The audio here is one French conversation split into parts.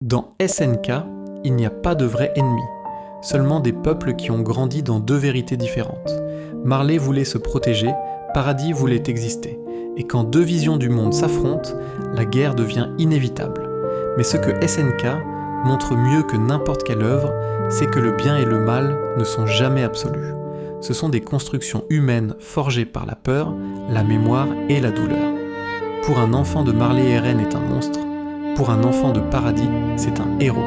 Dans SNK, il n'y a pas de vrai ennemi, seulement des peuples qui ont grandi dans deux vérités différentes. Marley voulait se protéger, Paradis voulait exister, et quand deux visions du monde s'affrontent, la guerre devient inévitable. Mais ce que SNK montre mieux que n'importe quelle œuvre, c'est que le bien et le mal ne sont jamais absolus. Ce sont des constructions humaines forgées par la peur, la mémoire et la douleur. Pour un enfant de Marley Eren est un monstre, pour un enfant de Paradis, c'est un héros.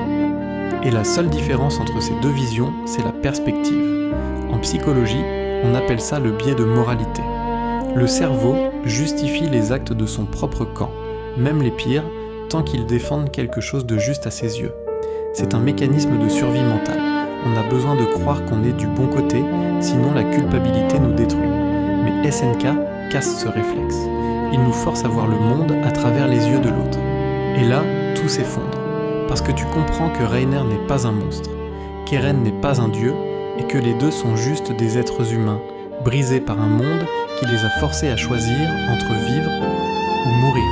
Et la seule différence entre ces deux visions, c'est la perspective. En psychologie, on appelle ça le biais de moralité. Le cerveau justifie les actes de son propre camp, même les pires, tant qu'ils défendent quelque chose de juste à ses yeux. C'est un mécanisme de survie mentale. On a besoin de croire qu'on est du bon côté, sinon la culpabilité nous détruit. Mais SNK casse ce réflexe. Il nous force à voir le monde à travers les yeux de l'autre. Et là, tout s'effondre. Parce que tu comprends que Reiner n'est pas un monstre, qu'Eren n'est pas un dieu, et que les deux sont juste des êtres humains, brisés par un monde qui les a forcés à choisir entre vivre ou mourir.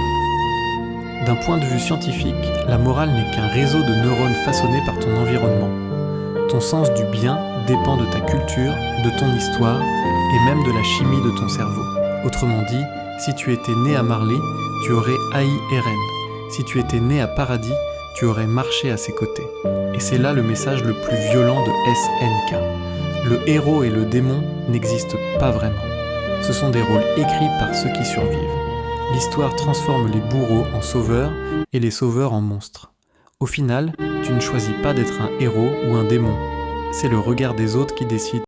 D'un point de vue scientifique, la morale n'est qu'un réseau de neurones façonnés par ton environnement. Ton sens du bien dépend de ta culture, de ton histoire et même de la chimie de ton cerveau. Autrement dit, si tu étais né à Marley, tu aurais haï Eren. Si tu étais né à Paradis, tu aurais marché à ses côtés. Et c'est là le message le plus violent de SNK. Le héros et le démon n'existent pas vraiment. Ce sont des rôles écrits par ceux qui survivent. L'histoire transforme les bourreaux en sauveurs et les sauveurs en monstres. Au final, tu ne choisis pas d'être un héros ou un démon. C'est le regard des autres qui décide.